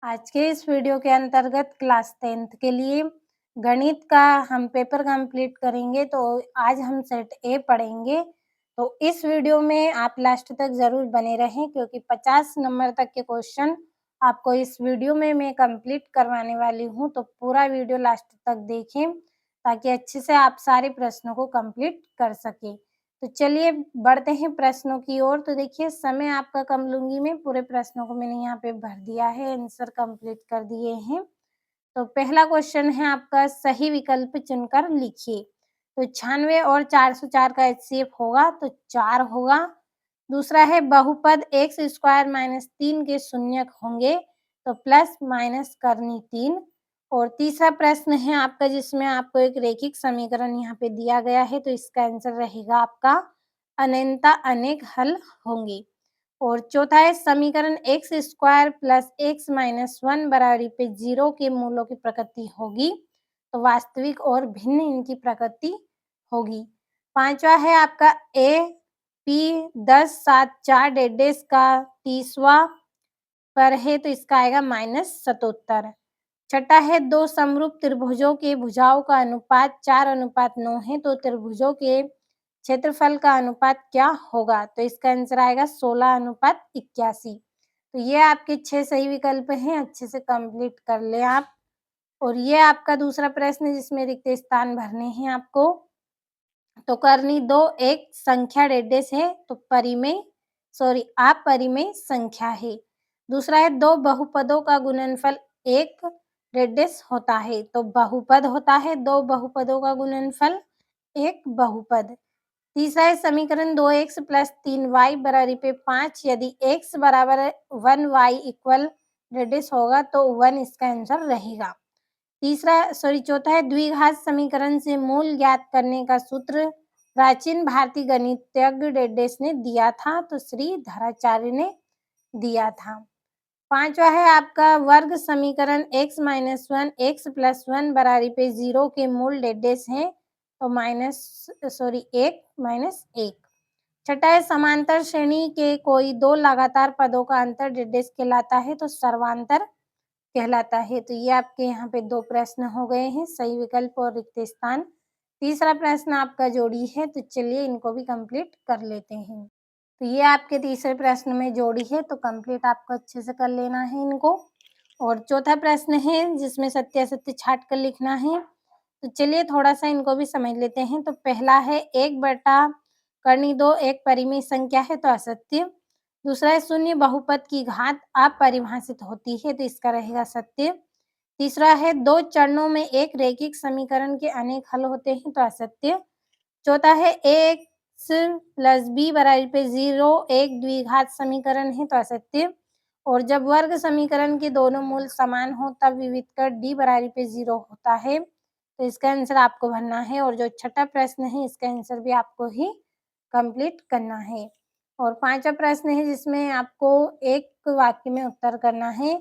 आज के इस वीडियो के अंतर्गत क्लास 10th के लिए गणित का हम पेपर कंप्लीट करेंगे। तो आज हम सेट ए पढ़ेंगे। तो इस वीडियो में आप लास्ट तक ज़रूर बने रहें क्योंकि 50 नंबर तक के क्वेश्चन आपको इस वीडियो में मैं कंप्लीट करवाने वाली हूँ। तो पूरा वीडियो लास्ट तक देखें ताकि अच्छे से आप सारे प्रश्नों को कंप्लीट कर सकें। तो चलिए बढ़ते हैं प्रश्नों की ओर। तो देखिए समय आपका कम लूँगी मैं, पूरे प्रश्नों को मैंने यहाँ पे भर दिया है, आंसर कंप्लीट कर दिए हैं। तो पहला क्वेश्चन है आपका, सही विकल्प चुनकर लिखिए। तो 96 और 404 का एचसीएफ होगा तो 4 होगा। दूसरा है बहुपद एक्स स्क्वायर माइनस 3 के शून्यक होंगे तो प्लस माइनस करनी 3। और तीसरा प्रश्न है आपका जिसमें आपको एक रैखिक समीकरण यहाँ पे दिया गया है तो इसका आंसर रहेगा आपका अनंता अनेक हल होंगे। और चौथा है समीकरण x square plus x minus 1 बराबरी पे 0 के मूलों की प्रकृति होगी तो वास्तविक और भिन्न इनकी प्रकृति होगी। पांचवा है आपका ए पी 10 7 4 डेडेस का 30वां पर है तो इसका आएगा -77। छठा है दो समरूप त्रिभुजों के भुजाओं का अनुपात 4:9 है तो त्रिभुजों के क्षेत्रफल का अनुपात क्या होगा? तो इसका आंसर आएगा 16:81। तो ये आपके 6 सही विकल्प हैं, अच्छे से कंप्लीट कर लें आप। और ये आपका दूसरा प्रश्न है जिसमें रिक्त स्थान भरने हैं आपको। तो करनी 2 एक संख्या डेडेस है तो अपरिमेय संख्या है। दूसरा है दो बहुपदों का गुणनफल एक डेडेस होता है तो बहुपद होता है, दो बहुपदों का गुणनफल एक बहुपद। तीसरा है समीकरण 2x प्लस 3y बराबरी पे 5 यदि x बराबर 1y इक्वल रेडिस होगा तो 1 इसका आंसर रहेगा। चौथा है द्विघात समीकरण से मूल ज्ञात करने का सूत्र प्राचीन भारतीय गणितज्ञ डेडेस ने दिया था तो श्री धराचार्य ने दिया था। पांचवा है आपका वर्ग समीकरण x माइनस 1 x प्लस 1 बराबरी पे 0 के मूल डेडेस हैं तो एक माइनस एक। छठा है समांतर श्रेणी के कोई दो लगातार पदों का अंतर डेडेस कहलाता है तो सर्वांतर कहलाता है। तो ये आपके यहाँ पे दो प्रश्न हो गए हैं, सही विकल्प और रिक्त स्थान। तीसरा प्रश्न आपका जोड़ी है तो चलिए इनको भी कंप्लीट कर लेते हैं। तो ये आपके तीसरे प्रश्न में जोड़ी है तो कंप्लीट आपको अच्छे से कर लेना है इनको। और चौथा प्रश्न है जिसमें सत्य असत्य छाट कर लिखना है। तो चलिए थोड़ा सा इनको भी समझ लेते हैं। तो पहला है 1/2 एक परिमेय संख्या है तो असत्य। दूसरा है शून्य बहुपद की घात अपरिभाषित होती है तो इसका रहेगा सत्य। तीसरा है दो चरणों में एक रैखिक समीकरण के अनेक हल होते हैं तो असत्य। चौथा है एक्स प्लस बी बराबर पे 0 एक द्विघात समीकरण है तो असत्य। और जब वर्ग समीकरण के दोनों मूल समान हो तब विविधकर d बराबर पे 0 होता है तो इसका आंसर आपको भरना है। और जो छठा प्रश्न है इसका आंसर भी आपको ही कंप्लीट करना है। और पांचवा प्रश्न है जिसमें आपको एक वाक्य में उत्तर करना है।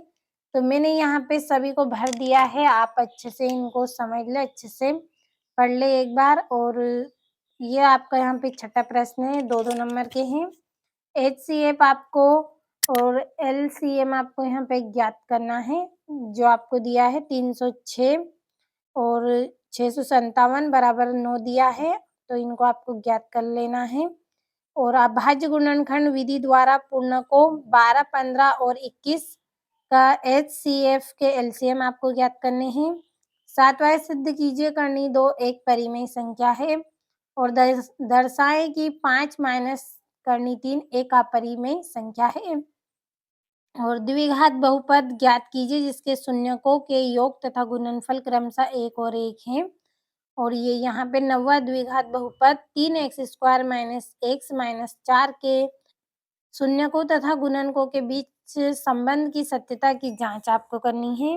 तो मैंने यहाँ पे सभी को भर दिया है, आप अच्छे से इनको समझ ले, अच्छे से पढ़ ले एक बार। और ये आपका यहाँ पे छठा प्रश्न है, 2-2 नंबर के हैं। एचसीएफ आपको और एलसीएम आपको यहाँ पे ज्ञात करना है। जो आपको दिया है 306 और 657 बराबर 9 दिया है तो इनको आपको ज्ञात कर लेना है। और अभाज्य गुणनखंड विधि द्वारा पूर्ण को 12, 15 और 21 का एचसीएफ के एलसीएम आपको ज्ञात करने हैं। सातवां सिद्ध कीजिए करनी 2 एक परिमेय संख्या है। और दर्शाएं कि 5 माइनस करनी 3 एक अपरिमेय संख्या है। और द्विघात बहुपद ज्ञात कीजिए जिसके शून्यकों के योग तथा गुणनफल क्रमशः 1 और 1 है। और ये यहाँ पे 9वां द्विघात बहुपद 3x² माइनस x माइनस 4 के शून्यकों तथा गुणनकों के बीच संबंध की सत्यता की जांच आपको करनी है।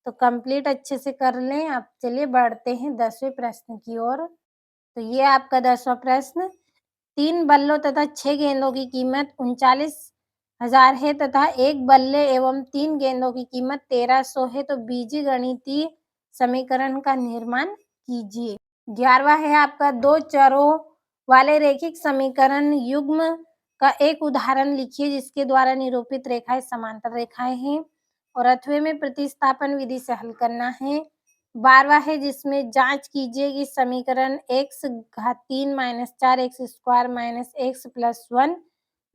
तो कंप्लीट अच्छे से कर लें आप। चलिए बढ़ते हैं 10वें प्रश्न की ओर। तो ये आपका 10वां प्रश्न, 3 बल्लों तथा 6 गेंदों की कीमत 39,000 है तथा एक बल्ले एवं 3 गेंदों की कीमत 1300 है तो बीजगणितीय समीकरण का निर्माण कीजिए। 11वां है आपका दो चरों वाले रैखिक समीकरण युग्म का एक उदाहरण लिखिए जिसके द्वारा निरूपित रेखाएं समांतर रेखाएं हैं। और 8वें में प्रतिस्थापन विधि से हल करना है। 12वां है जिसमें जांच कीजिए कि समीकरण x घात 3 minus 4x square minus x plus 1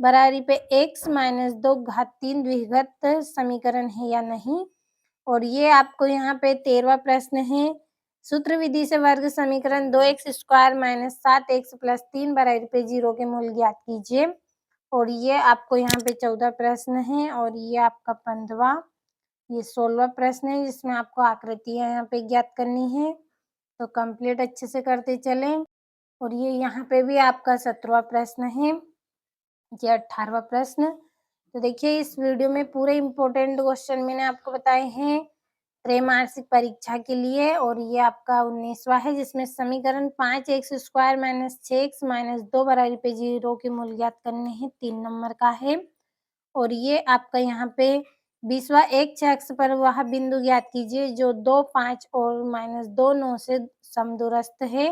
बराबरी पे x माइनस 2 घात 3 द्विघात समीकरण है या नहीं। और ये आपको यहाँ पे 13वां प्रश्न है। सूत्र विधि से वर्ग समीकरण 2x square minus 7x plus 3 बराबर पे 0 के मूल ज्ञात कीजिए। और ये आपको यहाँ पे 14 प्रश्न है और ये आपका 15वां, ये 16वां प्रश्न है जिसमें आपको आकृतियाँ यहाँ पे ज्ञात करनी है। तो कंप्लीट अच्छे से करते चलें। और ये यहाँ पे भी आपका 17वां प्रश्न है, ये 18वां प्रश्न। तो देखिए इस वीडियो में पूरे इम्पोर्टेंट क्वेश्चन मैंने आपको बताए हैं त्रैमासिक परीक्षा के लिए। और ये आपका 19वां है जिसमें समीकरण 5x square minus 6x minus 2 बराबर पे 0 के मूल ज्ञात करने हैं, 3 नंबर का है। और ये आपका यहाँ पे 20वां एक अक्ष पर वह बिंदु ज्ञात कीजिए जो 2, 5 और माइनस 2, 9 से समदूरस्थ है।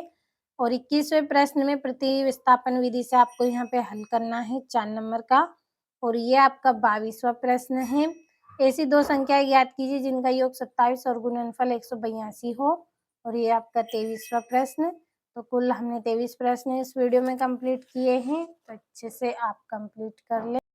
और 21वें प्रश्न में प्रतिस्थापन विधि से आपको यहाँ पे हल करना है, 4 नंबर का। और ये आपका 22वां प्रश्न है। ऐसी दो संख्याएं ज्ञात कीजिए जिनका योग 27 और गुणनफल 182 हो। और ये आपका 23वां प्रश्न। तो कुल हमने 23 प्रश्न इस वीडियो में कंप्लीट किए हैं, तो अच्छे से आप कंप्लीट कर लें।